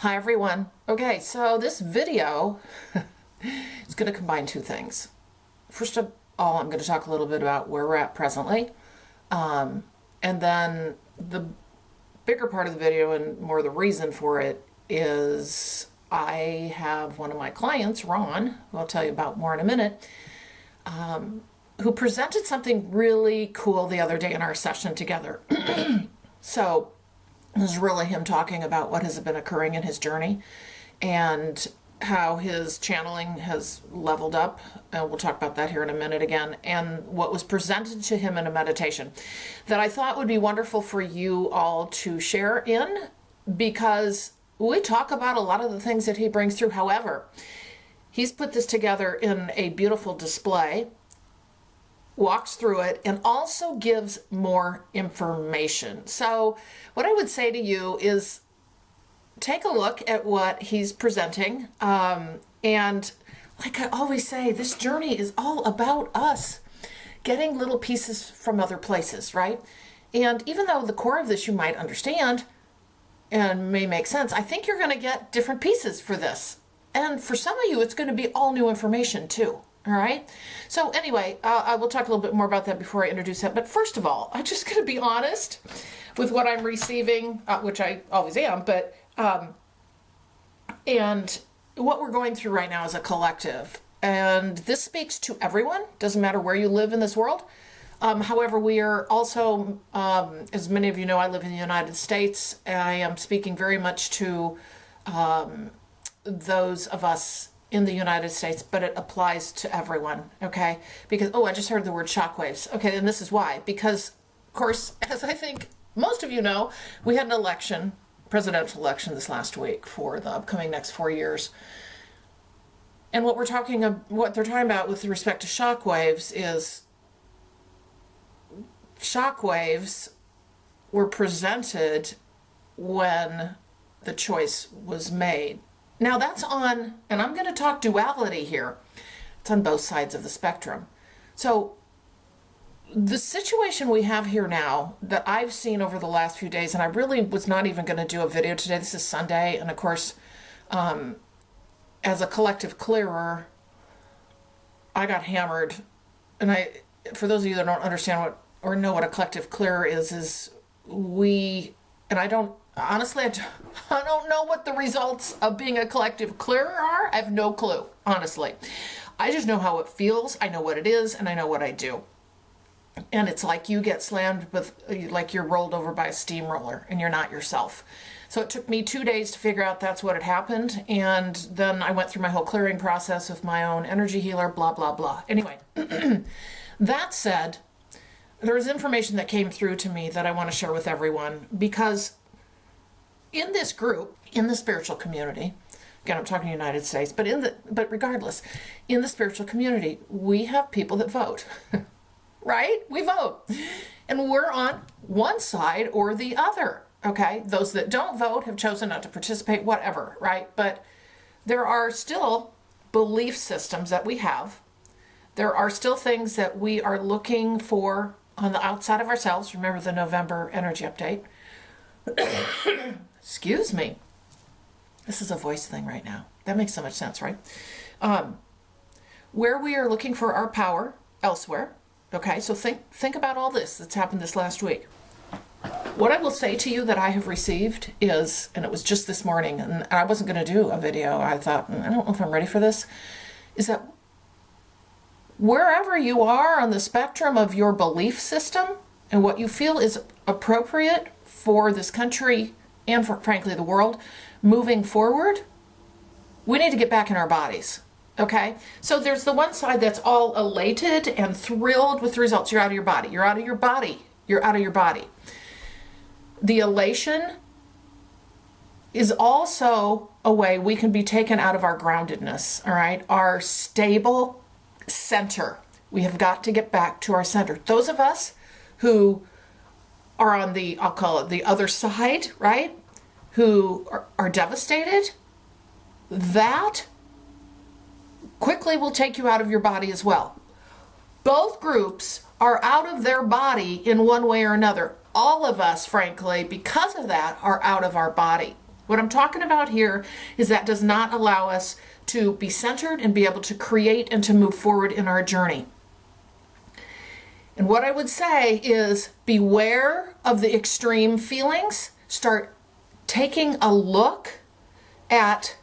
Hi everyone. Okay, so this video is going to combine two things. First of all, I'm going to talk a little bit about where we're at presently. And then the bigger part of the video and more the reason for it is I have one of my clients, Ron, who I'll tell you about more in a minute, who presented something really cool the other day in our session together. So it was really him talking about what has been occurring in his journey and how his channeling has leveled up. And we'll talk about that here in a minute again. And what was presented to him in a meditation that I thought would be wonderful for you all to share in, because we talk about a lot of the things that he brings through. However, he's put this together in a beautiful display, walks through it, and also gives more information. So what I would say to you is take a look at what he's presenting. And like I always say, this journey is all about us getting little pieces from other places, right? And even though the core of this you might understand and may make sense, I think you're going to get different pieces for this. And for some of you, it's going to be all new information too. All right. So anyway, I will talk a little bit more about that before I introduce that. But first of all, I'm just going to be honest with what I'm receiving, which I always am. But and what we're going through right now as a collective. And this speaks to everyone. Doesn't matter where you live in this world. However, we are also, as many of you know, I live in the United States. I am speaking very much to those of us in the United States, but it applies to everyone, okay? Because, I just heard the word shockwaves. Okay, and this is why. Because, of course, as I think most of you know, we had an election, presidential election this last week for the upcoming next 4 years. And what they're talking about with respect to shockwaves is shockwaves were presented when the choice was made. Now that's on, and I'm going to talk duality here. It's on both sides of the spectrum. So the situation we have here now that I've seen over the last few days, and I really was not even going to do a video today. This is Sunday. And of course, as a collective clearer, I got hammered. And for those of you that don't understand what, or know what a collective clearer is honestly, I don't know what the results of being a collective clearer are. I have no clue, honestly. I just know how it feels. I know what it is, and I know what I do. And it's like you get slammed with, like you're rolled over by a steamroller, and you're not yourself. So it took me 2 days to figure out that's what had happened. And then I went through my whole clearing process with my own energy healer, blah, blah, blah. Anyway, that said, there is information that came through to me that I want to share with everyone, because in this group, in the spiritual community, again, I'm talking United States, but regardless, in the spiritual community, we have people that vote, right? We vote, and we're on one side or the other, okay? Those that don't vote have chosen not to participate, whatever, right? But there are still belief systems that we have. There are still things that we are looking for on the outside of ourselves. Remember the November energy update. Excuse me. This is a voice thing right now. That makes so much sense, right? Where we are looking for our power elsewhere. Okay, so think about all this that's happened this last week. What I will say to you that I have received is, and it was just this morning, and I wasn't going to do a video. I thought, I don't know if I'm ready for this, is that wherever you are on the spectrum of your belief system and what you feel is appropriate for this country and for, frankly, the world moving forward, we need to get back in our bodies, okay? So there's the one side that's all elated and thrilled with the results. You're out of your body. You're out of your body. You're out of your body. The elation is also a way we can be taken out of our groundedness, all right? Our stable center. We have got to get back to our center. Those of us who are on the, I'll call it the other side, right? Who are devastated, that quickly will take you out of your body as well. Both groups are out of their body in one way or another. All of us, frankly, because of that, are out of our body. What I'm talking about here is that does not allow us to be centered and be able to create and to move forward in our journey. And what I would say is beware of the extreme feelings. Start taking a look at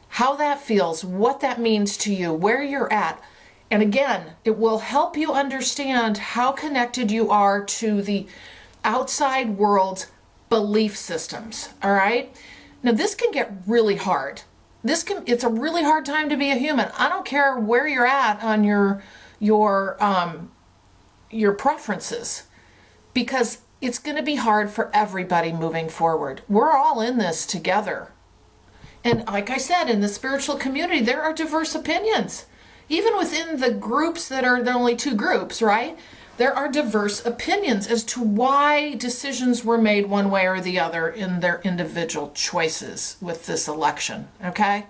how that feels, what that means to you, where you're at. And again, it will help you understand how connected you are to the outside world's belief systems, all right? Now, this can get really hard. It's a really hard time to be a human. I don't care where you're at on your preferences, because it's going to be hard for everybody moving forward. We're all in this together. And like I said, in the spiritual community, there are diverse opinions. Even within the groups that are the only two groups, right? There are diverse opinions as to why decisions were made one way or the other in their individual choices with this election, okay?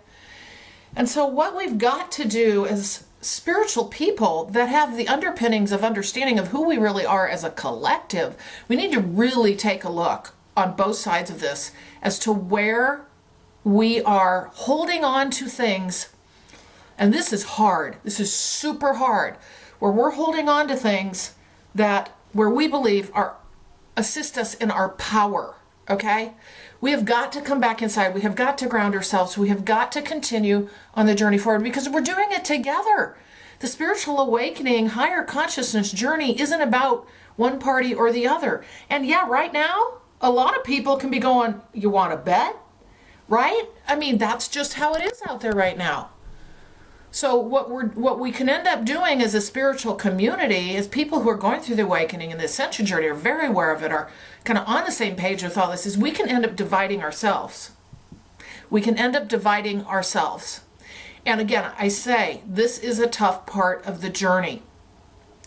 And so what we've got to do as spiritual people that have the underpinnings of understanding of who we really are as a collective, we need to really take a look on both sides of this as to where we are holding on to things. And this is hard. This is super hard, where we're holding on to things where we believe assist us in our power, okay? We have got to come back inside. We have got to ground ourselves. We have got to continue on the journey forward because we're doing it together. The spiritual awakening, higher consciousness journey isn't about one party or the other. And yeah, right now, a lot of people can be going, you want to bet? Right? I mean, that's just how it is out there right now. So what we can end up doing as a spiritual community is people who are going through the awakening and the ascension journey are very aware of it, are kind of on the same page with all this, is we can end up dividing ourselves. We can end up dividing ourselves. And again, I say, this is a tough part of the journey.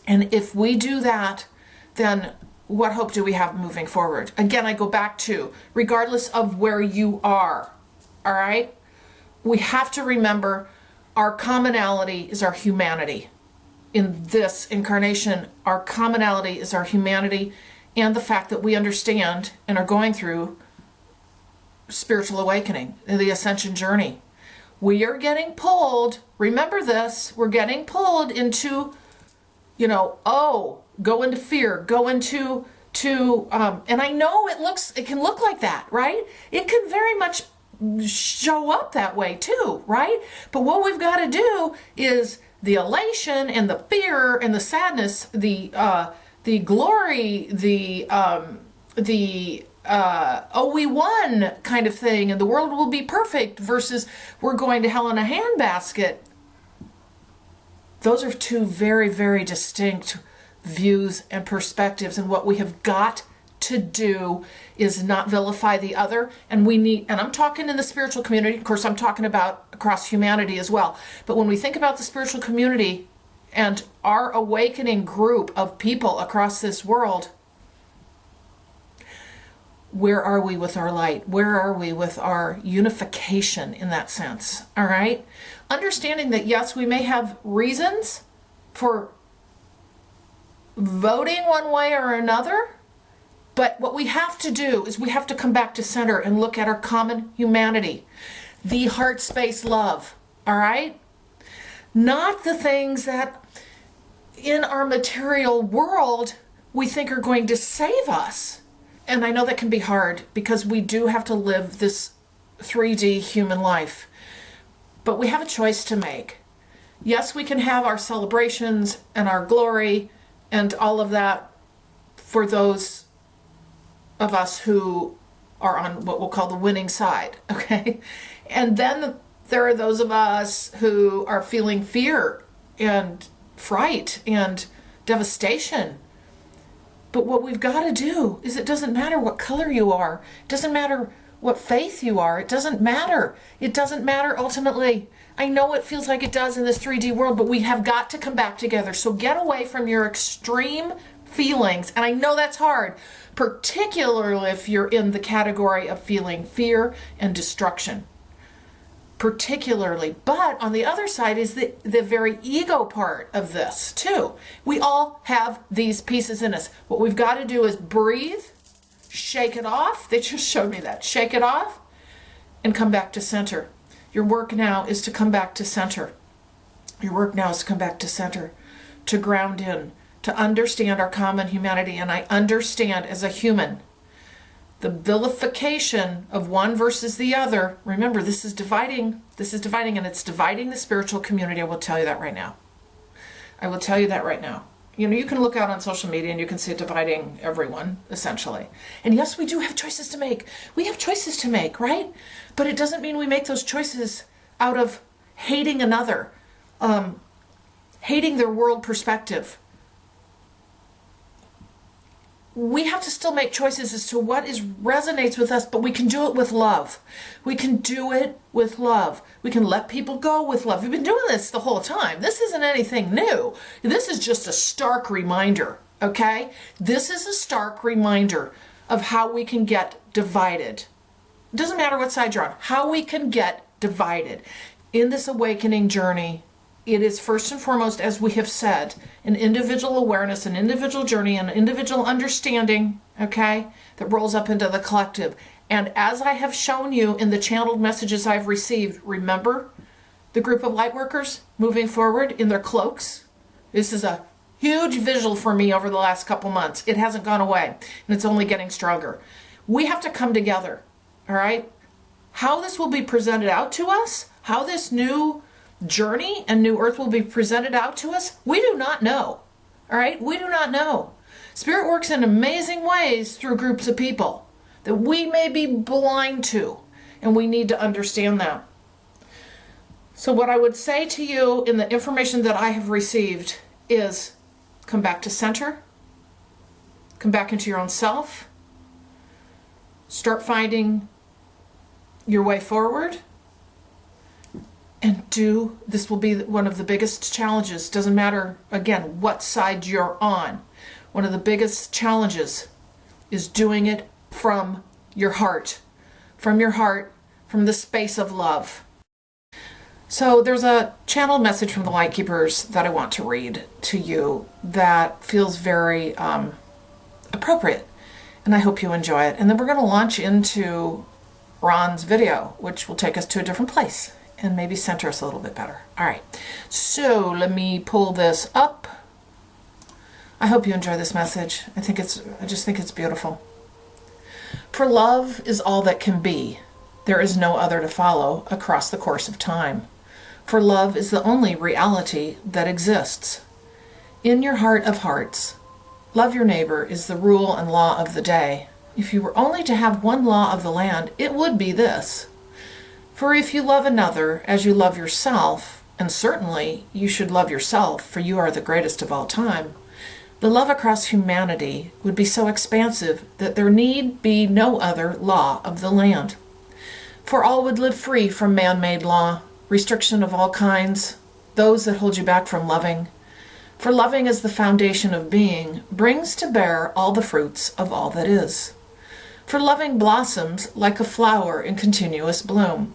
And if we do that, then what hope do we have moving forward? Again, I go back to, regardless of where you are, all right? We have to remember our commonality is our humanity. In this incarnation, our commonality is our humanity and the fact that we understand and are going through spiritual awakening, the ascension journey. We are getting pulled, remember this, we're getting pulled into, go into fear, go into, and I know it can look like that, right? It can very much show up that way too, right? But what we've got to do is the elation and the fear and the sadness, the glory, we won kind of thing, and the world will be perfect versus we're going to hell in a handbasket. Those are two very, very distinct views and perspectives, and what we have got to do is not vilify the other. And I'm talking in the spiritual community, of course I'm talking about across humanity as well, but when we think about the spiritual community and our awakening group of people across this world, where are we with our light? Where are we with our unification in that sense? All right? Understanding that yes, we may have reasons for voting one way or another, but what we have to do is we have to come back to center and look at our common humanity, the heart space love, all right? Not the things that in our material world we think are going to save us. And I know that can be hard because we do have to live this 3D human life, but we have a choice to make. Yes, we can have our celebrations and our glory and all of that for those of us who are on what we'll call the winning side, okay? And then there are those of us who are feeling fear and fright and devastation. But what we've got to do is it doesn't matter what color you are. It doesn't matter what faith you are. It doesn't matter. It doesn't matter ultimately. I know it feels like it does in this 3D world, but we have got to come back together. So get away from your extreme feelings. And I know that's hard, particularly if you're in the category of feeling fear and destruction. Particularly. But on the other side is the very ego part of this too. We all have these pieces in us. What we've got to do is breathe, shake it off. They just showed me that. Shake it off and come back to center. Your work now is to come back to center. Your work now is to come back to center, to ground in, to understand our common humanity. And I understand as a human, the vilification of one versus the other. Remember, this is dividing, and it's dividing the spiritual community. I will tell you that right now. I will tell you that right now. You know, you can look out on social media and you can see it dividing everyone, essentially. And yes, we do have choices to make. We have choices to make, right? But it doesn't mean we make those choices out of hating another, hating their world perspective. We have to still make choices as to what resonates with us, but we can do it with love. We can do it with love. We can let people go with love. We've been doing this the whole time. This isn't anything new. This is just a stark reminder, okay? This is a stark reminder of how we can get divided. It doesn't matter what side you're on, how we can get divided. In this awakening journey, it is first and foremost, as we have said, an individual awareness, an individual journey, an individual understanding, okay, that rolls up into the collective. And as I have shown you in the channeled messages I've received, remember the group of Lightworkers moving forward in their cloaks? This is a huge visual for me over the last couple months. It hasn't gone away, and it's only getting stronger. We have to come together, all right? How this will be presented out to us, how this new journey and new earth will be presented out to us, we do not know. All right, we do not know. Spirit works in amazing ways through groups of people that we may be blind to, and we need to understand that. So what I would say to you in the information that I have received is come back to center, come back into your own self, start finding your way forward. And this will be one of the biggest challenges. Doesn't matter, again, what side you're on. One of the biggest challenges is doing it from your heart. From your heart, from the space of love. So there's a channeled message from the Lightkeepers that I want to read to you that feels very appropriate. And I hope you enjoy it. And then we're going to launch into Ron's video, which will take us to a different place and maybe center us a little bit better. All right, so let me pull this up. I hope you enjoy this message. I just think it's beautiful. For love is all that can be. There is no other to follow across the course of time. For love is the only reality that exists. In your heart of hearts, love your neighbor is the rule and law of the day. If you were only to have one law of the land, it would be this. For if you love another as you love yourself, and certainly you should love yourself, for you are the greatest of all time, the love across humanity would be so expansive that there need be no other law of the land. For all would live free from man-made law, restriction of all kinds, those that hold you back from loving. For loving as the foundation of being brings to bear all the fruits of all that is. For loving blossoms like a flower in continuous bloom.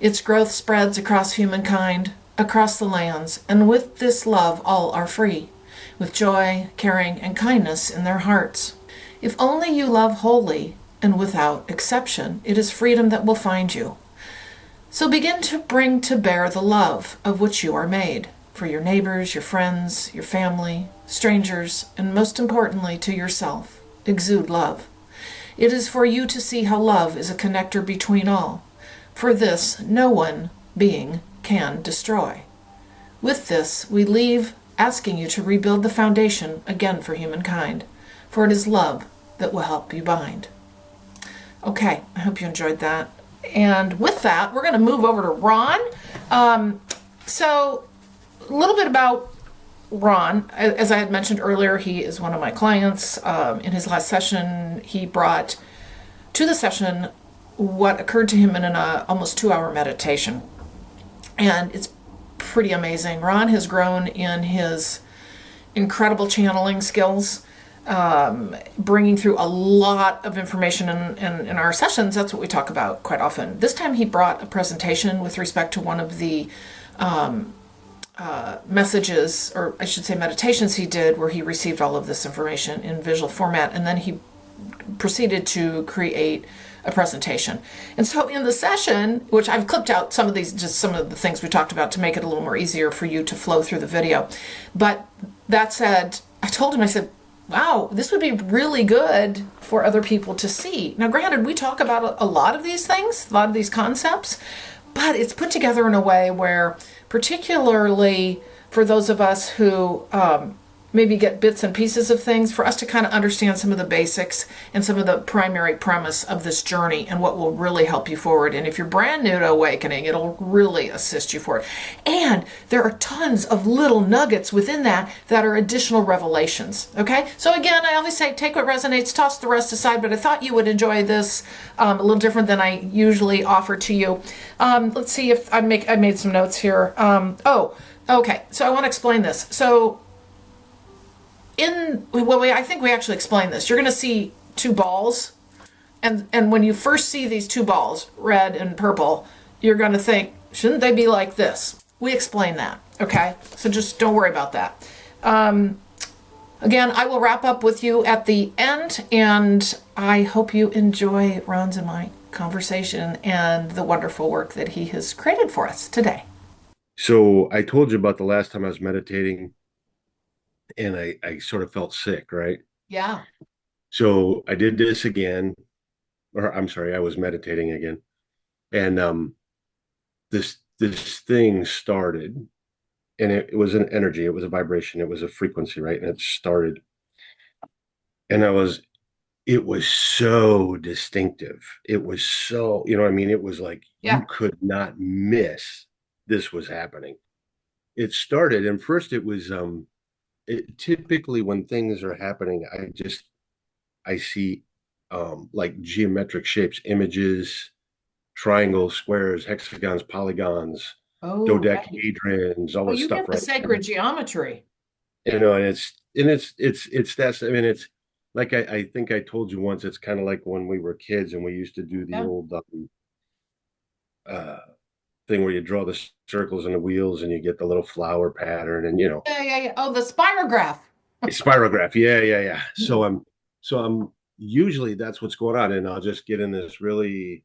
Its growth spreads across humankind, across the lands, and with this love all are free, with joy, caring, and kindness in their hearts. If only you love wholly and without exception, it is freedom that will find you. So begin to bring to bear the love of which you are made, for your neighbors, your friends, your family, strangers, and most importantly to yourself. Exude love. It is for you to see how love is a connector between all. For this, no one being can destroy. With this, we leave asking you to rebuild the foundation again for humankind, for it is love that will help you bind. Okay, I hope you enjoyed that. And with that, we're going to move over to Ron. So, a little bit about Ron. As I had mentioned earlier, he is one of my clients. In his last session, he brought to the session what occurred to him in an almost 2-hour meditation. And it's pretty amazing. Ron has grown in his incredible channeling skills, bringing through a lot of information in our sessions. That's what we talk about quite often. This time he brought a presentation with respect to one of the messages, or I should say meditations he did, where he received all of this information in visual format, and then he proceeded to create a presentation. And so in the session, which I've clipped out some of these, just some of the things we talked about to make it a little more easier for you to flow through the video. But that said, I told him, I said, wow, this would be really good for other people to see. Now, granted, we talk about a lot of these things, a lot of these concepts, but it's put together in a way where, particularly for those of us who maybe get bits and pieces of things, for us to kind of understand some of the basics and some of the primary premise of this journey and what will really help you forward. And if you're brand new to awakening, it'll really assist you forward. And there are tons of little nuggets within that that are additional revelations. Okay? So again, I always say take what resonates, toss the rest aside, but I thought you would enjoy this a little different than I usually offer to you. Let's see if I made some notes here. Okay. So I want to explain this. So I think we actually explained this. You're going to see two balls, and when you first see these two balls, red and purple, you're going to think, shouldn't they be like this? We explain that, okay? So just don't worry about that. Again, I will wrap up with you at the end, and I hope you enjoy Ron's and my conversation and the wonderful work that he has created for us today. So I told you about the last time I was meditating and I sort of felt sick, right? Yeah. So I did this again, or I'm sorry, I was meditating again. And this thing started and it was an energy, it was a vibration, it was a frequency, right? And it started. And it was so distinctive. It was so, you know what I mean? It was like you Yeah. could not miss this was happening. It started, and first it was typically when things are happening, I see like geometric shapes, images, triangles, squares, hexagons, polygons, Oh, right. dodecahedrons, all Oh, this you stuff, get the right? sacred geometry. You know, and it's that's I mean it's like I think I told you once, it's kind of like when we were kids and we used to do the Yeah. old uh thing where you draw the circles and the wheels and you get the little flower pattern and Yeah. Oh, the spirograph. spirograph. Yeah. So I'm usually that's what's going on, and I'll just get in this really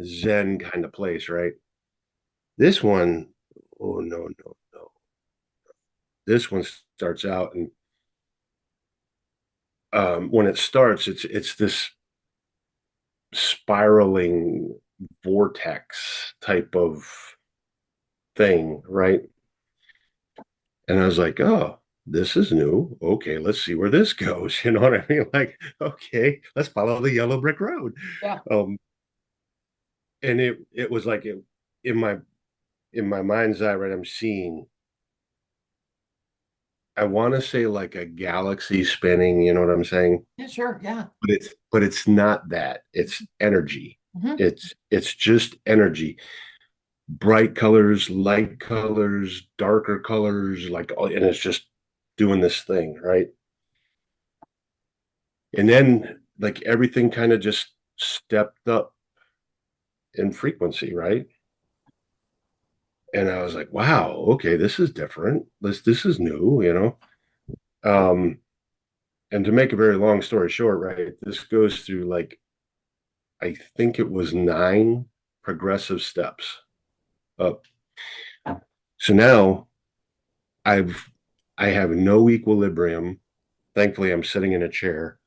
zen kind of place, right? This one, oh no. This one starts out, and when it starts, it's this spiraling vortex type of thing, right? And I was like, oh, this is new. Okay, let's see where this goes. You know what I mean? Like, okay, let's follow the yellow brick road. Yeah. Um, and it was like in my in my mind's eye, right? I'm seeing, I want to say like a galaxy spinning, you know what I'm saying? Yeah, sure. Yeah. But it's not that. It's energy. Hmm. It's just energy. Bright colors, light colors, darker colors, like and it's just doing this thing, right? And then like everything kind of just stepped up in frequency, right? And I was like, wow, okay, this is different. This is new, you know. And to make a very long story short, right, this goes through like I think it was 9 progressive steps up. So now I've I have no equilibrium. Thankfully, I'm sitting in a chair.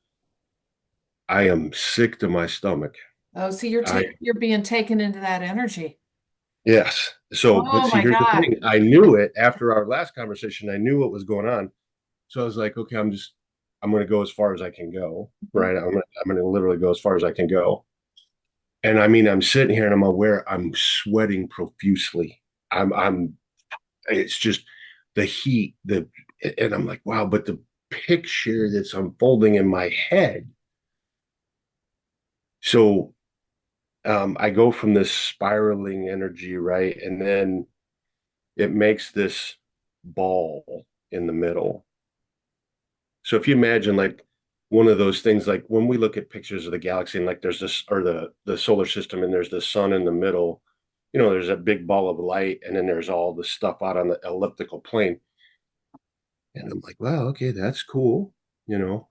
I am sick to my stomach. Oh, so I you're being taken into that energy. Yes. So, but Oh see, my here's the God. thing. I knew it after our last conversation. I knew what was going on. So I was like, okay, I'm going to go as far as I can go. Mhm. Right. I'm going to literally go as far as I can go. And I mean, I'm sitting here and I'm aware I'm sweating profusely. It's just the heat, and I'm like, wow, but the picture that's unfolding in my head. So I go from this spiraling energy, right? And then it makes this ball in the middle. So if you imagine like one of those things, like when we look at pictures of the galaxy and like there's this or the solar system and there's the sun in the middle, there's a big ball of light and then there's all the stuff out on the elliptical plane. And I'm like, wow, okay, that's cool, you know.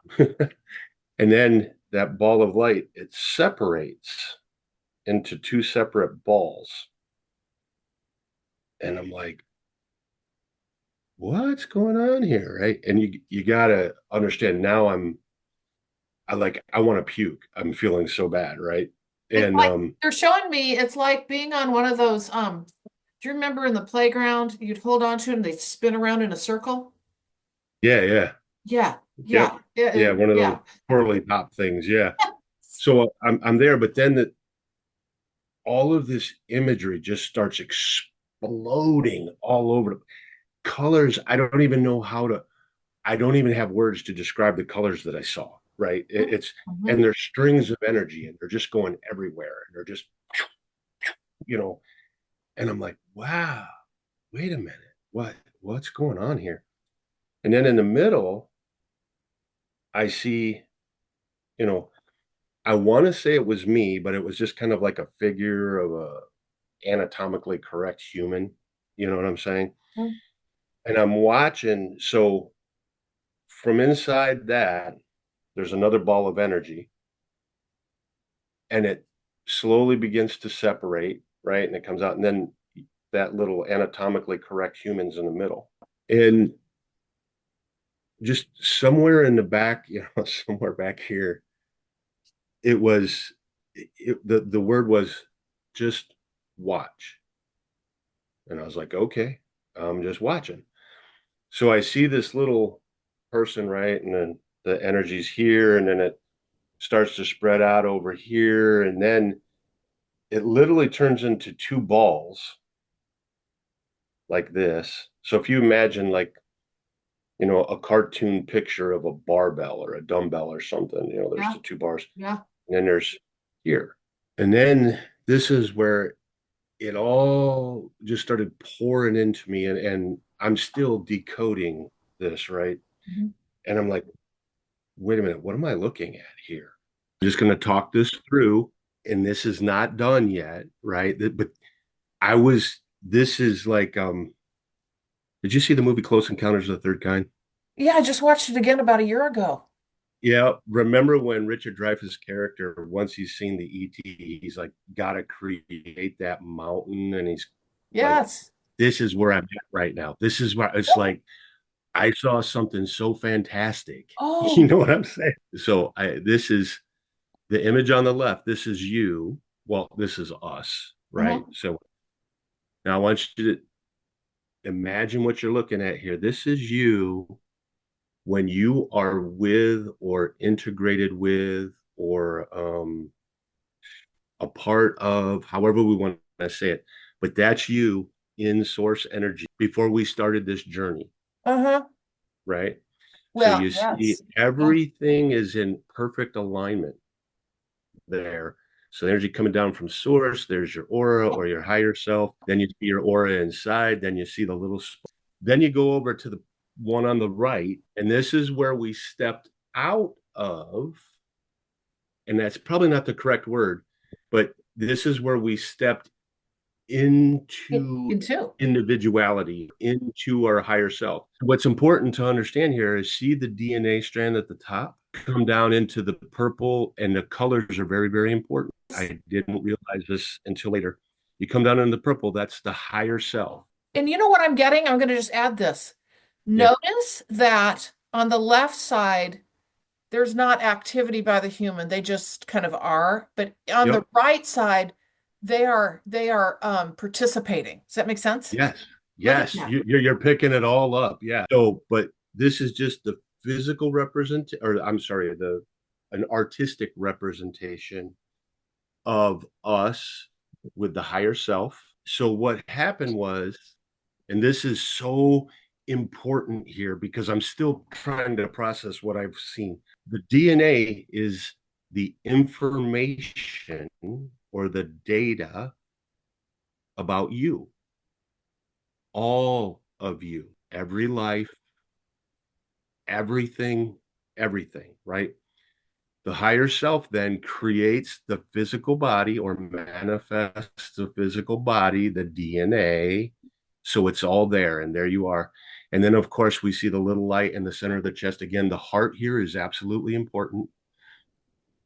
And then that ball of light, it separates into two separate balls. And I'm like, what's going on here? Right. And you gotta understand now I want to puke. I'm feeling so bad, right? It's And like they're showing me it's like being on one of those do you remember in the playground you'd hold on to and they spin around in a circle? yeah, yeah. Yeah, Yep. yeah, Yeah, one of those yeah. twirly top things. Yeah. So I'm there, but then all of this imagery just starts exploding all over the colors. I don't even have words to describe the colors that I saw, right? It's Mhm. and there's strings of energy and they're just going everywhere. And they're just, you know, and I'm like, wow, wait a minute. What's going on here? And then in the middle, I see, you know, I want to say it was me, but it was just kind of like a figure of a anatomically correct human. You know what I'm saying? Mhm. And I'm watching. So from inside that, there's another ball of energy, and it slowly begins to separate, right? And it comes out, and then that little anatomically correct human's in the middle. And just somewhere in the back, somewhere back here, it was the word was just watch. And I was like, okay, I'm just watching. So I see this little person, right? And then the energy's here, and then it starts to spread out over here. And then it literally turns into two balls like this. So if you imagine, like, a cartoon picture of a barbell or a dumbbell or something, there's Yeah, the two bars, yeah. and then there's here. And then this is where it all just started pouring into me, and I'm still decoding this, right? Mhm. And I'm like, wait a minute, what am I looking at here? I'm just going to talk this through, and this is not done yet, right? But this is like, did you see the movie Close Encounters of the Third Kind? Yeah, I just watched it again about a year ago. Yeah, remember when Richard Dreyfuss' character, once he's seen the ET, he's like, gotta create that mountain, and he's like, Yes. this is where I'm at right now. This is why it's like I saw something so fantastic. You Oh, know what I'm saying? So this is the image on the left. This is you. Well, this is us, right? uh-huh. So now I want you to imagine what you're looking at here. This is you when you are with or integrated with or a part of, however we want to say it, but that's you in source energy before we started this journey, Uh-huh. right? So Well, you see yes. Yeah. everything is in perfect alignment there. So energy coming down from source, there's your aura or your higher self. Then you see your aura inside. Then you see the little, then you go over to the one on the right. And this is where we stepped out of, and that's probably not the correct word, but this is where we stepped into In two. individuality, into our higher self. What's important to understand here is see the DNA strand at the top come down into the purple, and the colors are very, very important. I didn't realize this until later. You come down in the purple, that's the higher self. And you know what I'm getting? I'm going to just add this. Yeah. Notice that on the left side, there's not activity by the human. They just kind of are. But on the Yep. right side, they are participating. Does that make sense? Yes. Look at Yes. that. You're picking it all up. Yeah. So, but this is just the physical represent, or I'm sorry, the an artistic representation of us with the higher self. So what happened was, and this is so important here because I'm still trying to process what I've seen. The DNA is the information or the data about you, all of you, every life, everything, everything, right? The higher self then creates the physical body or manifests the physical body, the DNA. So it's all there, and there you are. And then, of course, we see the little light in the center of the chest. Again, the heart here is absolutely important.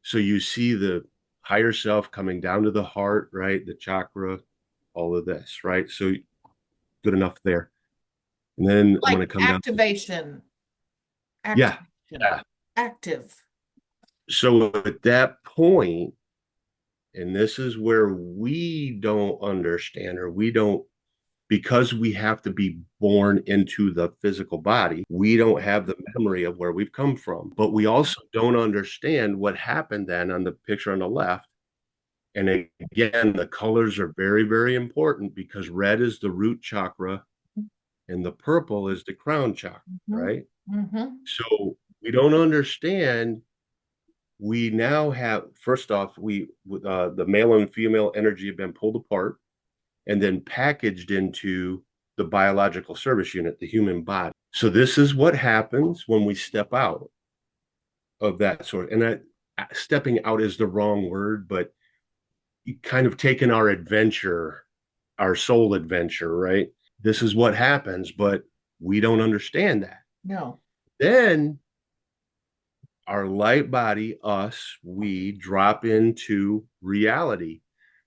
So you see the higher self coming down to the heart, right? The chakra, all of this, right? So good enough there. And then I'm going Like to come down. activation, Yeah. activation, Yeah. active. So at that point, and this is where we don't understand, or we don't, because we have to be born into the physical body, we don't have the memory of where we've come from. But we also don't understand what happened then on the picture on the left. And again, the colors are very, very important because red is the root chakra and the purple is the crown chakra, Mm-hmm. right? Mm-hmm. So we don't understand. We now have, first off, the male and female energy have been pulled apart and then packaged into the biological service unit, the human body. So this is what happens when we step out of that sort. And stepping out is the wrong word, but kind of taking our adventure, our soul adventure, right? This is what happens, but we don't understand that. No. Then our light body, us, we drop into reality.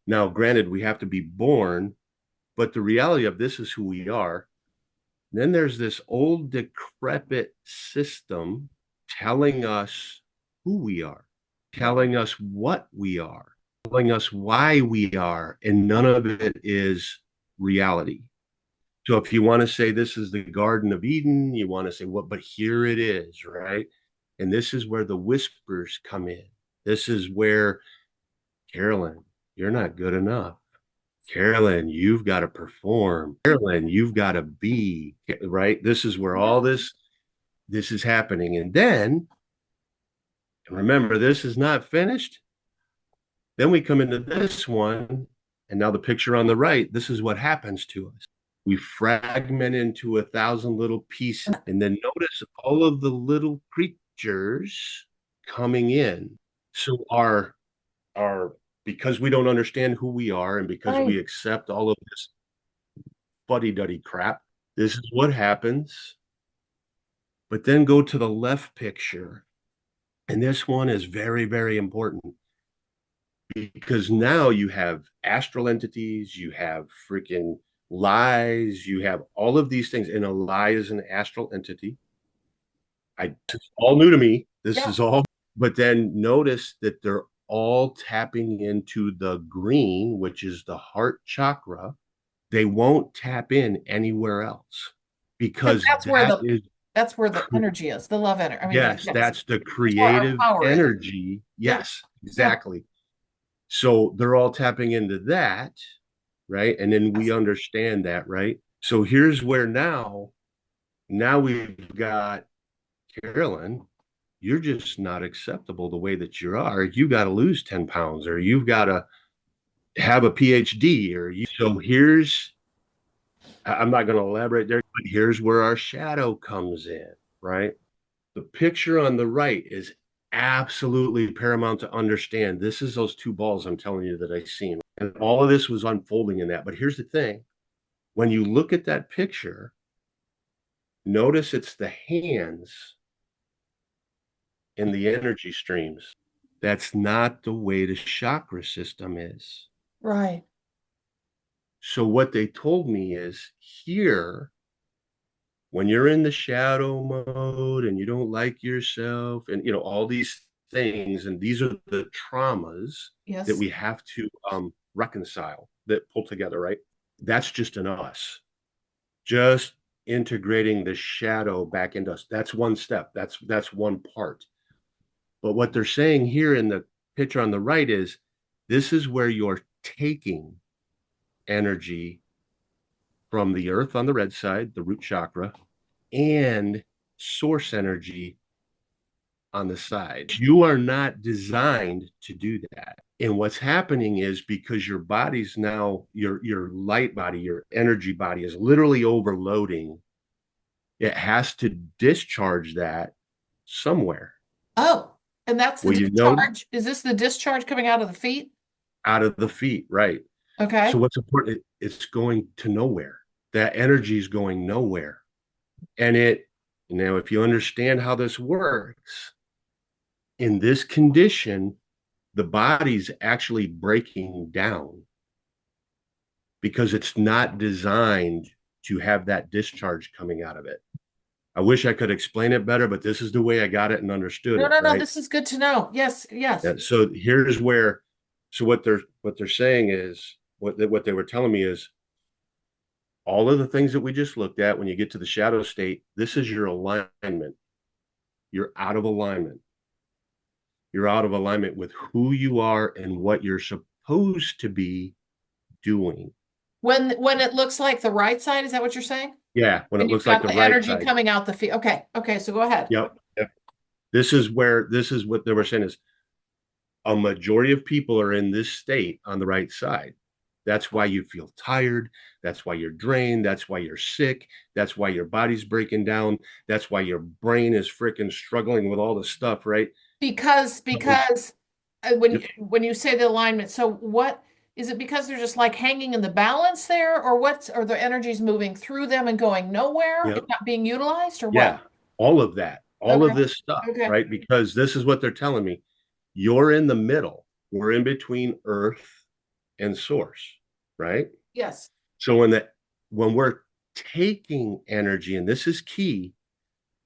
Now, granted, we have to be born, but the reality of this is who we are. Then there's this old decrepit system telling us who we are, telling us what we are, telling us why we are, and none of it is reality. So if you want to say this is the Garden of Eden, you want to say what, but here it is, right? And this is where the whispers come in. This is where, Carolyn, you're not good enough. Carolyn, you've got to perform. Carolyn, you've got to be, right? This is where all this is happening. And then, remember, this is not finished. Then we come into this one, and now the picture on the right, this is what happens to us. We fragment into 1,000 little pieces, and then notice all of the little creatures coming in. So our because we don't understand who we are, and because Right. we accept all of this fuddy-duddy crap, this is what happens. But then go to the left picture, and this one is very, very important because now you have astral entities, you have freaking lies, you have all of these things, and a lie is an astral entity. It's all new to me. This Yeah. is all, but then notice that they're all tapping into the green, which is the heart chakra. They won't tap in anywhere else Because because that is, that's where the energy is, the love energy. I mean, yes, yes, that's the that's where our creative power is. energy. Yeah. Yes, Yeah. exactly. So they're all tapping into that, right? And then we Yes. understand that, right? So here's where now we've got, Carolyn, you're just not acceptable the way that you are. You got to lose 10 pounds, or you've got to have a PhD, or you. So I'm not going to elaborate there, but here's where our shadow comes in, right? The picture on the right is absolutely paramount to understand. This is those two balls I'm telling you that I seen. And all of this was unfolding in that. But here's the thing. When you look at that picture, notice it's the hands in the energy streams. That's not the way the chakra system is. Right. So what they told me is here, when you're in the shadow mode and you don't like yourself and all these things, and these are the traumas that Yes. we have to reconcile, that pull together, right? That's just in us, just integrating the shadow back into us. That's one step. That's one part. But what they're saying here in the picture on the right is this is where you're taking energy from the earth on the red side, the root chakra, and source energy on the side. You are not designed to do that. And what's happening is because your body's now, your light body, your energy body is literally overloading, it has to discharge that somewhere. Oh, and that's the Well, discharge. Is this the discharge coming out of the feet? out of the feet, right? So Okay. what's important? It's going to nowhere. That energy is going nowhere. And if you understand how this works, in this condition, the body's actually breaking down because it's not designed to have that discharge coming out of it. I wish I could explain it better, but this is the way I got it and understood No, it, no, no. right? This is good to know. Yes, yes. Yeah, so here's where, so what they're saying is what they were telling me is all of the things that we just looked at when you get to the shadow state, this is your alignment. You're out of alignment. You're out of alignment with who you are and what you're supposed to be doing. When it looks like the right side, is that what you're saying? Yeah, when it And you've looks like got the the right energy side. coming out the feet. Okay, okay. So go ahead. Yep. Yep. This is what they were saying is a majority of people are in this state on the right side. That's why you feel tired. That's why you're drained. That's why you're sick. That's why your body's breaking down. That's why your brain is freaking struggling with all the stuff, right? Because Yep. when you say the alignment, so what is it because they're just like hanging in the balance there, or what's or the energy's moving through them and going nowhere and Yep. not being utilized, or what? Yeah. All of that, all Okay, of this stuff, okay. right? Because this is what they're telling me. You're in the middle. We're in between Earth and Source, right? Yes. So when we're taking energy, and this is key,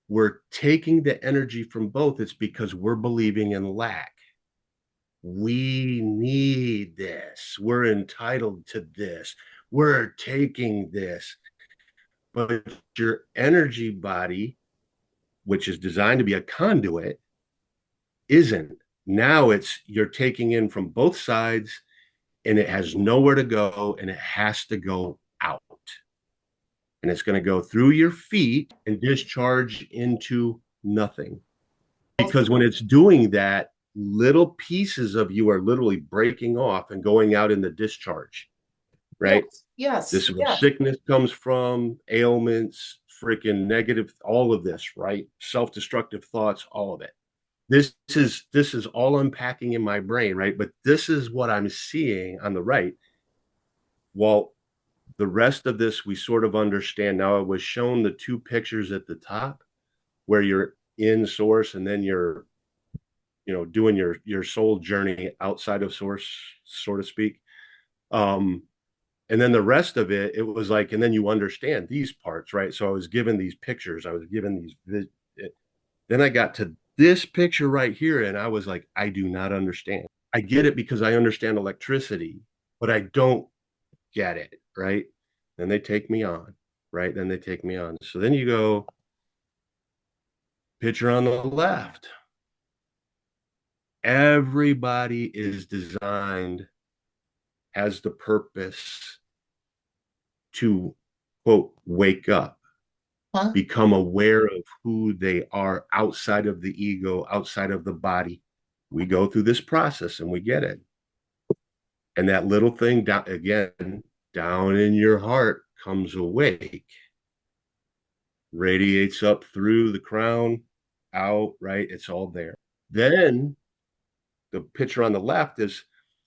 we're taking the energy from both. It's because we're believing in lack. We need this. We're entitled to this. We're taking this. But your energy body, which is designed to be a conduit, isn't. Now it's you're taking in from both sides and it has nowhere to go and it has to go out. And it's going to go through your feet and discharge into nothing. Because when it's doing that, little pieces of you are literally breaking off and going out in the discharge, right? Yes, yes, This is where yes. sickness comes from, ailments, freaking negative, all of this, right? Self-destructive thoughts, all of it. This is all unpacking in my brain, right? But this is what I'm seeing on the right. Well, the rest of this we sort of understand. Now I was shown the two pictures at the top where you're in source and then you're doing your soul journey outside of source, so to speak. Um, and then the rest of it, it was like, and then you understand these parts, right? So I was given these pictures, I was given these. Then I got to this picture right here, and I was like, I do not understand. I get it because I understand electricity, but I don't get it, right? Then they take me on, right? Then they take me on. So then you go, picture on the left. Everybody is designed, has the purpose to, quote, wake up, Huh? become aware of who they are outside of the ego, outside of the body. We go through this process and we get it. And that little thing down again, down in your heart comes awake, radiates up through the crown, out, right? It's all there. Then the picture on the left is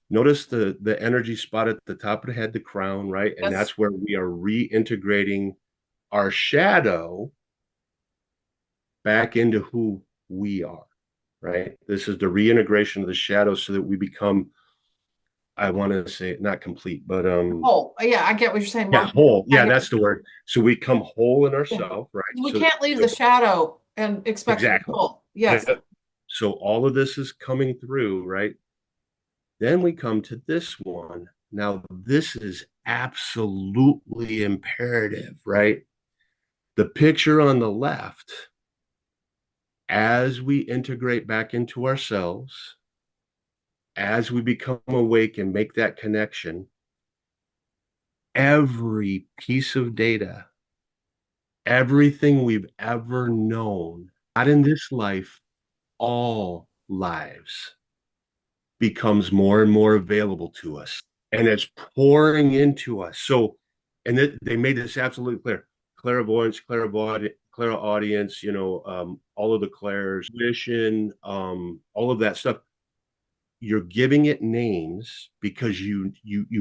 notice the energy spot at the top of the head, the crown, right? And Yes. that's where we are reintegrating our shadow back into who we are, right? This is the reintegration of the shadow so that we become, I want to say not complete, but Oh, yeah, I get what you're saying, yeah, more. whole. I Yeah, get that's the word. So we come whole in yeah. ourselves, right? We So can't leave the shadow and expect to be exactly. full. Yes. Yeah. So all of this is coming through, right? Then we come to this one. Now, this is absolutely imperative, right? The picture on the left, as we integrate back into ourselves, as we become awake and make that connection, every piece of data, everything we've ever known, not in this life, all lives, becomes more and more available to us. And it's pouring into us. So, and they made this absolutely clear. Clairvoyance, clairaudience, all of the clairs, vision, all of that stuff. You're giving it names because you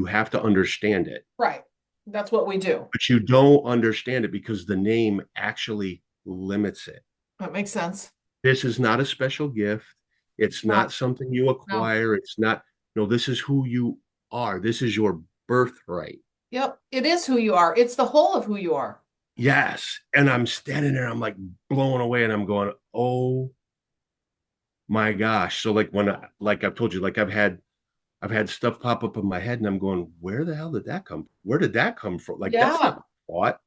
have to understand it, Right. That's what we do. but you don't understand it because the name actually limits it. That makes sense. This is not a special gift. It's No, not something you no. acquire. It's not, no, this is who you are. This is your birthright. Yep. It is who you are. It's the whole of who you are. Yes. And I'm standing there, I'm like blown away, and I'm going, oh my gosh. So like like I've told you, like I've had stuff pop up in my head, and I'm going, where the hell did that come? Where did that come from? Like, that's Yeah. not my thought.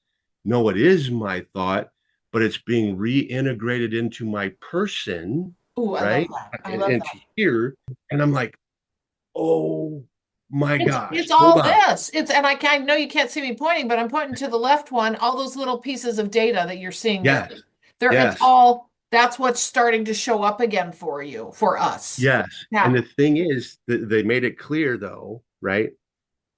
No, it is my thought, but it's being reintegrated into my person, Ooh, I love right? that. I love Into that. here. And I'm like, oh my It's gosh, hold all on. this. It's I know you can't see me pointing, but I'm pointing to the left one, all those little pieces of data that you're seeing there. Yes, It's yes, all that's what's starting to show up again for you, for us. yes. And Yeah. the thing is that they made it clear, though, right?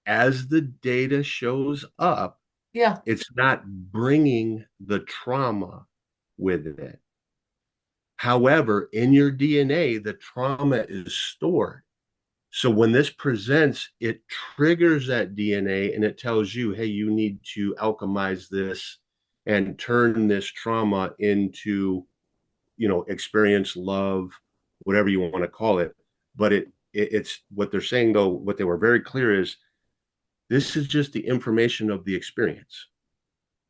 As the data shows up, Yeah. it's not bringing the trauma with it. However, in your DNA, the trauma is stored. So when this presents, it triggers that DNA and it tells you, hey, you need to alchemize this and turn this trauma into, experience, love, whatever you want to call it. But it's what they're saying, though, what they were very clear is this is just the information of the experience.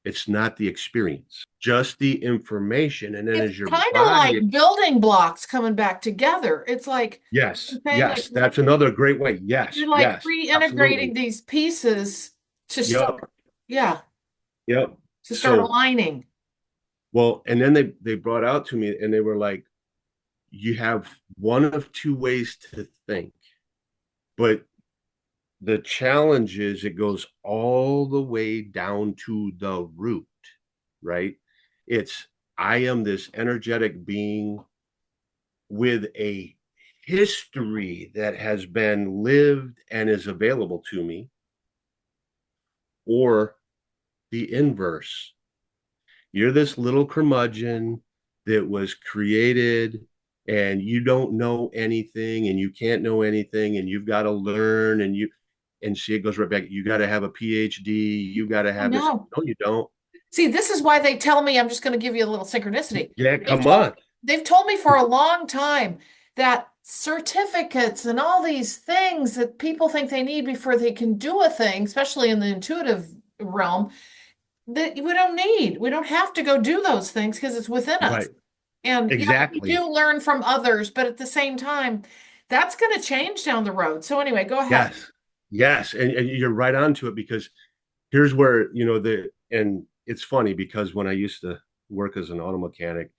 It's not the experience, just the information. And then It's as your kind of body, like building blocks coming back together. It's like yes, saying like yes, that's another great way. Yes, you're like yes, reintegrating absolutely. these pieces to start, Yep, yeah, yep. to start So, aligning. well, and then they brought out to me and they were like, you have one of two ways to think, but the challenge is it goes all the way down to the root, right? It's I am this energetic being with a history that has been lived and is available to me, or the inverse. You're this little curmudgeon that was created and you don't know anything and you can't know anything and you've got to learn and she goes right back, you got to have a PhD, you got to I have this. know. No, you don't. See, this is why they tell me, I'm just going to give you a little synchronicity. Yeah, They've come told on. they've told me for a long time that certificates and all these things that people think they need before they can do a thing, especially in the intuitive realm, that we don't need. We don't have to go do those things because it's within us. Right. And we Exactly. do learn from others, but at the same time, that's going to change down the road. So anyway, go ahead. Yes. Yes. And you're right on to it because here's where, and it's funny because when I used to work as an auto mechanic,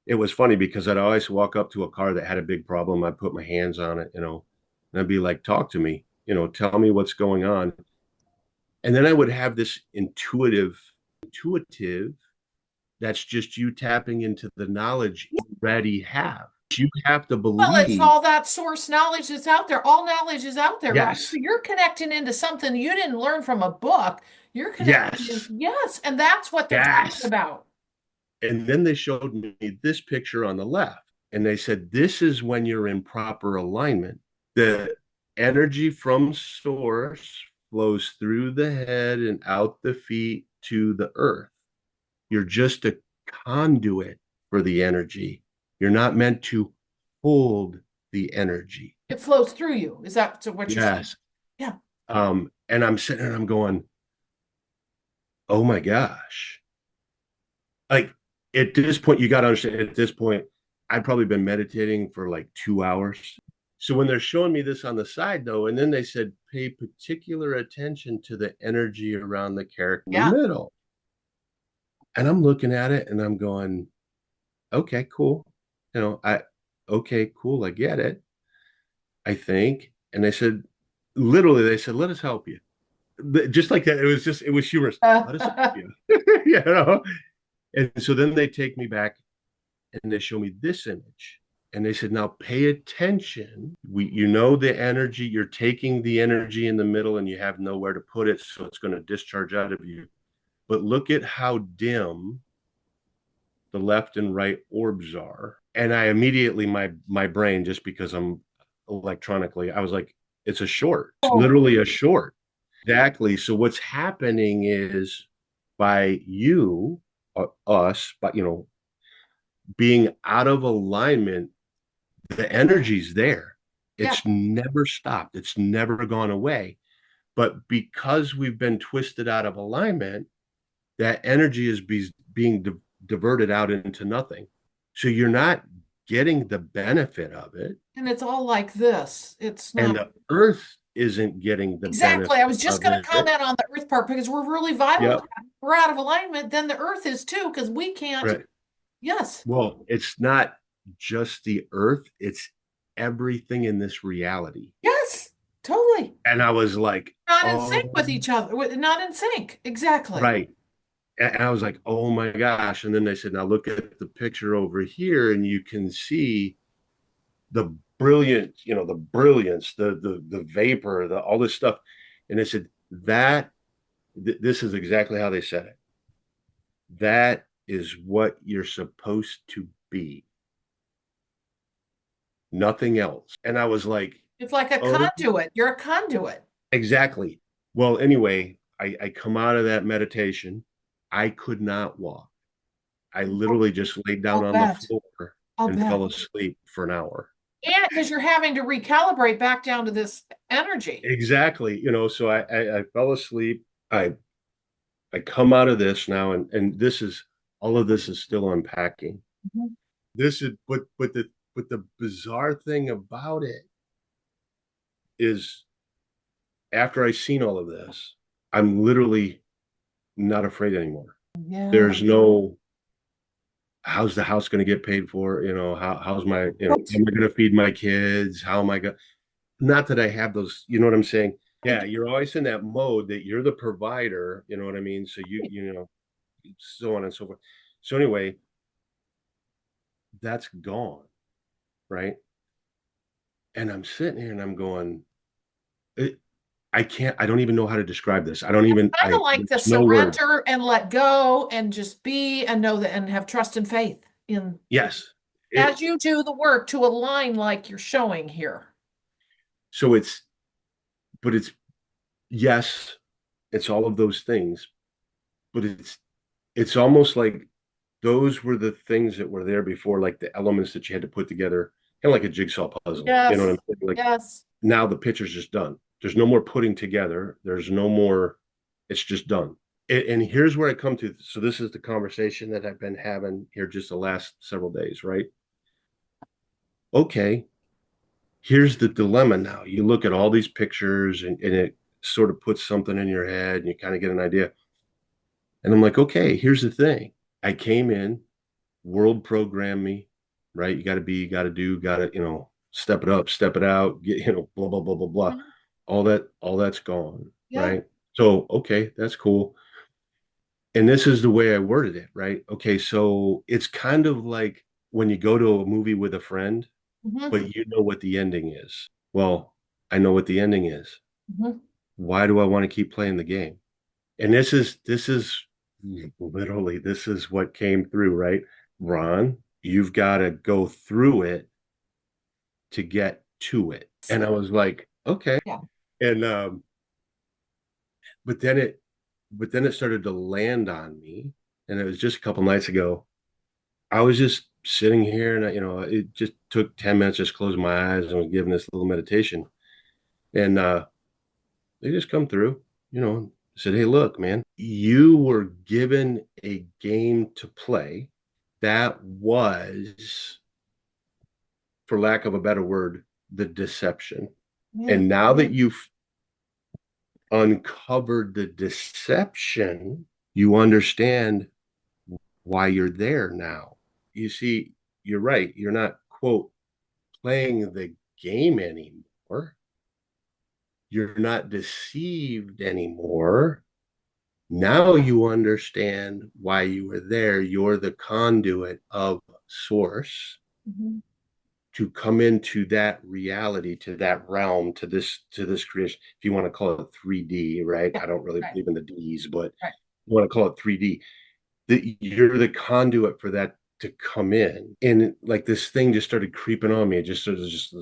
it was funny because I'd always walk up to a car that had a big problem. I'd put my hands on it, and I'd be like, talk to me, tell me what's going on. And then I would have this intuitive, that's just you tapping into the knowledge you already have. You have to Well, it's believe, all that source knowledge that's out there. All knowledge is out there, right? So yes, you're connecting into something you didn't learn from a book. You're connecting in, yes, yes, and that's what they're talking yes. about. And then they showed me this picture on the left. And they said, this is when you're in proper alignment. The energy from source flows through the head and out the feet to the earth. You're just a conduit for the energy. You're not meant to hold the energy. It flows through you. Is that so what you're saying? Yes. Yeah. And I'm sitting there and I'm going, oh my gosh. Like at this point, you got to understand, at this point, I've probably been meditating for like 2 hours. So when they're showing me this on the side, though, and then they said, pay particular attention to the energy around the character in the Yeah. middle. And I'm looking at it and I'm going, okay, cool. Okay, cool. I get it. I think. And they said, let us help you. Just like that. It was humorous. Let us help you. you know? And so then they take me back and they show me this image. And they said, now pay attention. The energy, you're taking the energy in the middle and you have nowhere to put it. So it's going to discharge out of you. But look at how dim the left and right orbs are. And I immediately, my brain, just because I'm electronically, I was like, it's a short. It's Oh, literally a short. Exactly. So what's happening is by us, but being out of alignment, The energy's there. Yeah. It's never stopped. It's never gone away. But because we've been twisted out of alignment, that energy is being diverted out into nothing. So you're not getting the benefit of it. And it's all like this. It's And not the earth isn't getting the exactly. I benefit was just of going to it. comment on the earth part because we're really vital to Yep. that. We're out of alignment, then the earth is too, because we can't. Right. Yes. Well, it's not just the earth, it's everything in this reality. Yes. Totally. And I was like, Not in sync oh, with each other. Not in sync. Exactly. right. And I was like, oh my gosh. And then they said, now look at the picture over here, and you can see the brilliant, the brilliance, the vapor, the all this stuff. And they said that this is exactly how they said it. That is what you're supposed to be, nothing else. And I was like, It's like a oh, conduit. You're a conduit. exactly. Well, anyway, I come out of that meditation. I could not walk. I literally just laid down I'll on the bet. floor I'll and bet. fell asleep for an hour. And because you're having to recalibrate back down to this energy. Exactly. So I fell asleep. I come out of this now, and this is all of this is still unpacking. Mhm. This is but the bizarre thing about it is after I seen all of this, I'm literally not afraid anymore. Yeah. There's no how's the house going to get paid for? How's my, Right. am I going to feed my kids? How am I going? Not that I have those, you know what I'm saying? I Yeah, you're always in that mode that you're the provider, you know what I mean? So so on and so forth. So anyway, that's gone, right? And I'm sitting here and I'm going, it, I don't even know how to describe this. I don't even, kind of like the there's no word. surrender and let go and just be and know that and have trust and faith in Yes. as you do the work to align like you're showing here. So but it's, yes, it's all of those things, but it's almost like those were the things that were there before, like the elements that you had to put together, kind of like a jigsaw puzzle. You know what Yes. I'm saying? Like Yes. now the picture's just done. There's no more putting together. There's no more, it's just done. And here's where I come to. So this is the conversation that I've been having here just the last several days, right? Okay, here's the dilemma now. You look at all these pictures and it sort of puts something in your head and you kind of get an idea. And I'm like, okay, here's the thing. I came in, world programmed me, right? You got to be, you got to do, got to, step it up, step it out, get, blah, blah, blah, blah, blah. Mhm. All that's gone, Yeah. right? So, okay, that's cool. And this is the way I worded it, right? Okay, so it's kind of like when you go to a movie with a friend, Hmm. but you know what the ending is. Well, I know what the ending is. Hmm. Why do I want to keep playing the game? And this is literally this is what came through, right? Ron, you've got to go through it to get to it. And I was like, okay. Yeah. And but then it but then it started to land on me. And it was just a couple nights ago. I was just sitting here and it just took 10 minutes, just closing my eyes and was giving this little meditation. And they just come through, said, hey, look, man, you were given a game to play that was, for lack of a better word, the deception. Yeah. And now that you've uncovered the deception, you understand why you're there now. You see, you're right. You're not, quote, playing the game anymore. You're not deceived anymore. Now you understand why you were there. You're the conduit of source Hmm. to come into that reality, to that realm, to this creation. If you want to call it 3D, right? Yeah. I don't really Right. believe in the D's, but Right. you want to call it 3D. You're the conduit for that to come in. And like this thing just started creeping on me. It just sort of just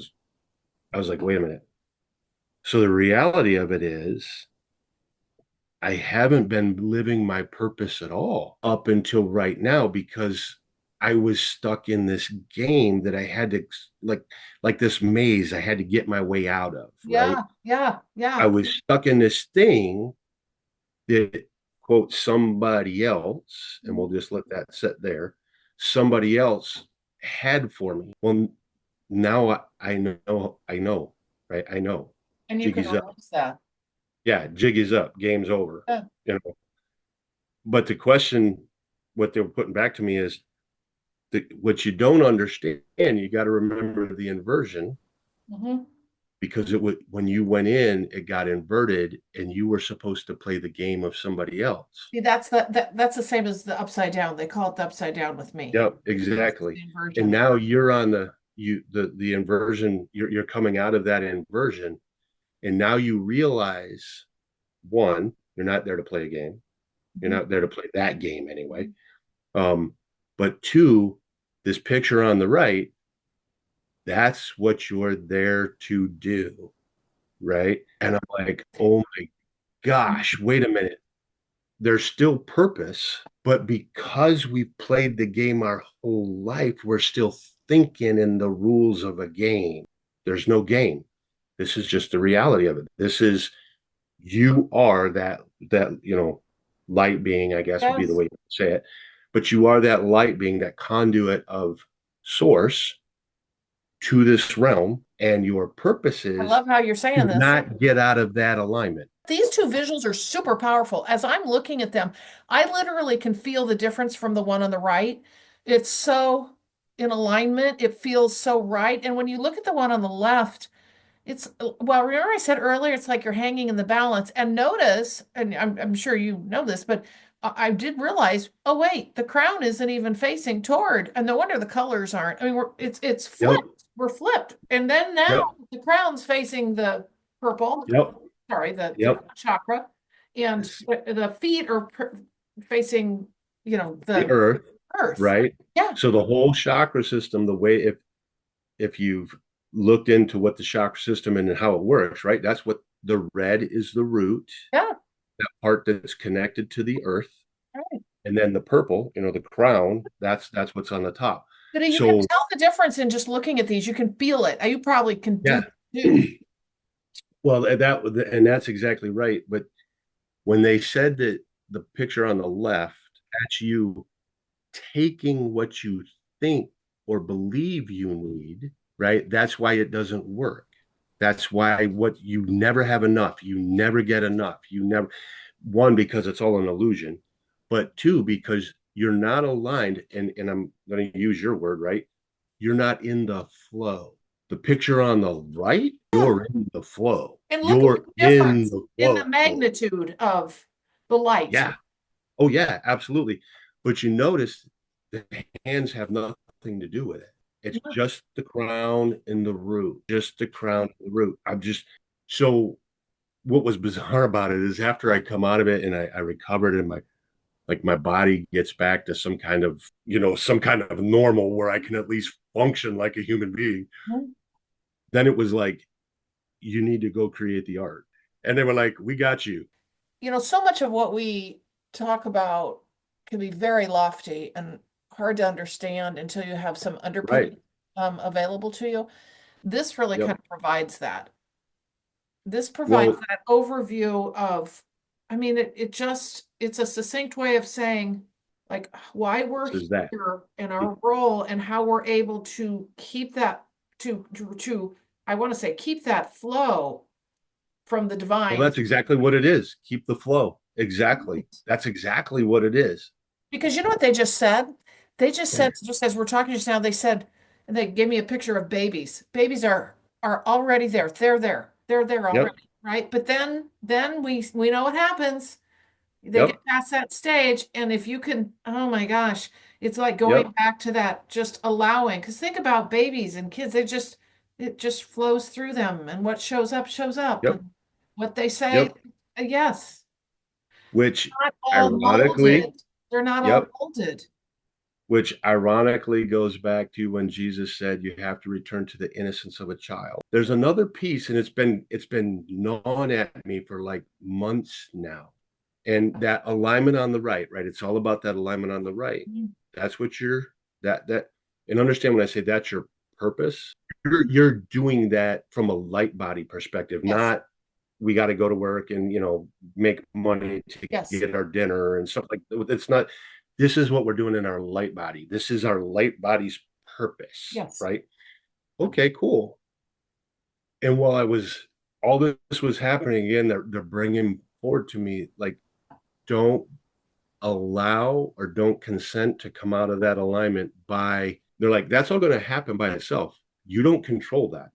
I was like, wait a minute. So the reality of it is I haven't been living my purpose at all up until right now because I was stuck in this game that I had to like this maze I had to get my way out of, right? Yeah, yeah, I yeah. was stuck in this thing that quote somebody else, and we'll just let that sit there, somebody else had for me. Well, now I know, right? I know. And you Jig can is up. release that. Yeah, jig is up. Game's over. Yeah. You know, but the question, what they were putting back to me is what you don't understand. You got to remember the inversion Hmm. because it would when you went in, it got inverted, and you were supposed to play the game of somebody else. See, that's the same as the upside down. They call it the upside down with me. Yep, It's exactly. the And inversion. now you're on the inversion. You're coming out of that inversion, and now you realize one, you're not there to play a game. You're Mhm. not there to play that game anyway. Um, but two, this picture on the right, that's what you're there to do, right? And I'm like, oh my gosh, wait a minute. There's still purpose, but because we've played the game our whole life, we're still thinking in the rules of a game. There's no game. This is just the reality of it. This is you are that light being, I guess would be the Yes. way to say it. But you are that light being, that conduit of source to this realm, and your purpose I is love how you're to saying this. not get out of that alignment. These two visuals are super powerful. As I'm looking at them, I literally can feel the difference from the one on the right. It's so in alignment. It feels so right. And when you look at the one on the left, it's well, remember I said earlier, it's like you're hanging in the balance. And notice, and I'm sure you know this, but I did realize, oh wait, the crown isn't even facing toward, and no wonder the colors aren't. I mean, it's Yep, flipped. We're flipped. And then now yep, the crown's facing the purple, yep, sorry, the yep. chakra, and It's the feet are facing, the the earth, earth. right? Yeah. So the whole chakra system, the way if you've looked into what the chakra system and how it works, right? That's what the red is, the root, Yeah. that part that's connected to the earth. Right. And then the purple, the crown, that's what's on the top. But you can So tell the difference in just looking at these. You can feel it. You probably can do yeah. too. Well, that's exactly right. But when they said that the picture on the left, that's you taking what you think or believe you need, right? That's why it doesn't work. That's why what you never have enough. You never get enough. You never, one, because it's all an illusion, but two, because you're not aligned. And I'm going to use your word, right? You're not in the flow. The picture on the right, Yeah. you're in the flow. And look at You're the in difference the in the flow. magnitude of the light. Yeah. Oh, yeah, absolutely. But you notice the hands have nothing to do with it. It's Yeah. just the crown and the root, just the crown and the root. So what was bizarre about it is after I come out of it and I recovered and my body gets back to some kind of normal where I can at least function like a human being. Then it was like, you need to go create the art. And they were like, we got you. So much of what we talk about can be very lofty and hard to understand until you have some Right. underpinning available to you. This really Yep. kind of provides that. This provides Well, that overview of, I mean, it's a succinct way of saying like why we're this is that. here and our role and how we're able to keep that to I want to say keep that flow from the Well, divine. that's exactly what it is. Keep the flow. Exactly. That's exactly what it is. Because you know what they just said? They just said, just as we're talking just now, they said, and they gave me a picture of babies. Babies are already there. They're there. They're there Yep. already, right? But then we know what happens. They Yep. get past that stage, and if you can, oh my gosh, it's like going Yep. back to that, just allowing. Because think about babies and kids, it just flows through them, and what shows up, Yep. and what they say, Yep. yes, Which not all ironically, molded. They're not all yep. molded. Which ironically goes back to when Jesus said you have to return to the innocence of a child. There's another piece, and it's been gnawing at me for like months now. And that alignment on the right, right? It's all about that alignment on the right. That's what you're And understand when I say that's your purpose, you're doing that from a light body perspective, Yes. not we got to go to work and make money to Yes. get our dinner and stuff like that. It's not. This is what we're doing in our light body. This is our light body's purpose. Yes. Right. Okay, cool. And while all this was happening again, they're bringing forward to me, like, don't allow or don't consent to come out of that alignment they're like, that's all going to happen by itself. You don't control that.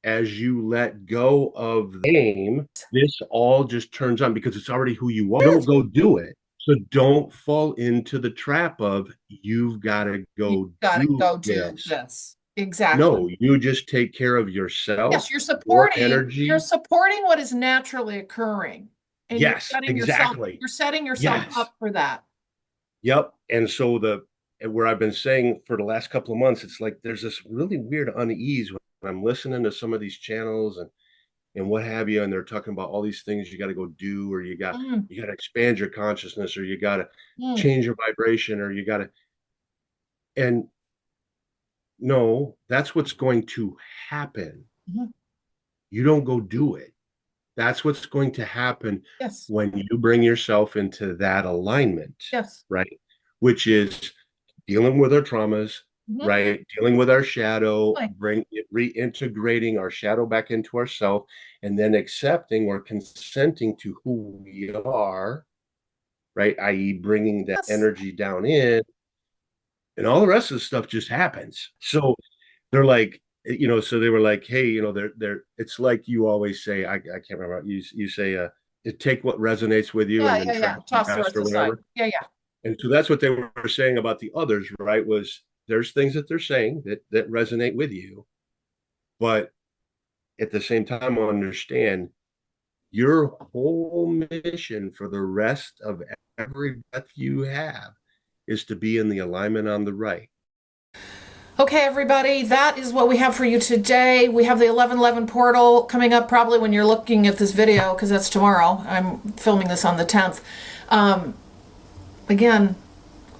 As you let go of the game, this all just turns on because it's already who you are. Don't go do it. So don't fall into the trap of you've got to go do this. Exactly. No, you just take care of yourself. Yes, you're supporting energy. You're supporting what is naturally occurring. And yes, exactly. You're setting yourself up for that. Yep. And so where I've been saying for the last couple of months, it's like there's this really weird unease when I'm listening to some of these channels and what have you, and they're talking about all these things you got to go do, or you got to expand your consciousness, or you got to change your vibration, or you got to. And no, that's what's going to happen. You don't go do it. That's what's going to happen when you bring yourself into that alignment. Yes. Right. Which is dealing with our traumas, right? Dealing with our shadow, reintegrating our shadow back into ourself, and then accepting or consenting to who we are, right? I.e., bringing that energy down in, and all the rest of the stuff just happens. So they're like, so they were like, hey, they're it's like you always say, I can't remember, you say, take what resonates with you and then toss the rest or whatever. aside. Yeah. And so that's what they were saying about the others, right? Was there's things that they're saying that resonate with you, but at the same time, understand your whole mission for the rest of every breath you have is to be in the alignment on the right. Okay, everybody, that is what we have for you today. We have the 1111 portal coming up probably when you're looking at this video, because that's tomorrow. I'm filming this on the 10th. Again,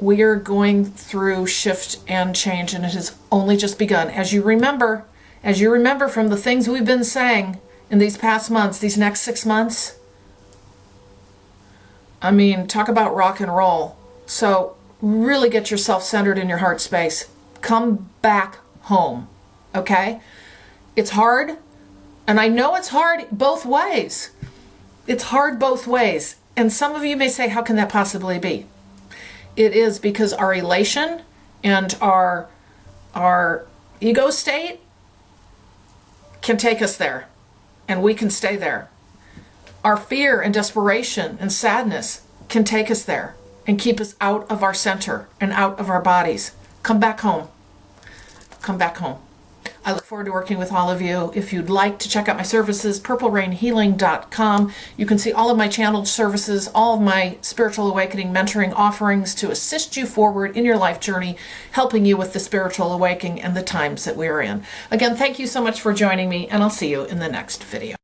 we are going through shift and change, and it has only just begun. As you remember from the things we've been saying in these past months, these next 6 months, I mean, talk about rock and roll. So really get yourself centered in your heart space. Come back home, okay? It's hard, and I know it's hard both ways. It's hard both ways. And some of you may say, how can that possibly be? It is because our elation and our ego state can take us there, and we can stay there. Our fear and desperation and sadness can take us there and keep us out of our center and out of our bodies. Come back home. Come back home. I look forward to working with all of you. If you'd like to check out my services, purplerainhealing.com. You can see all of my channeled services, all of my spiritual awakening mentoring offerings to assist you forward in your life journey, helping you with the spiritual awakening and the times that we are in. Again, thank you so much for joining me, and I'll see you in the next video.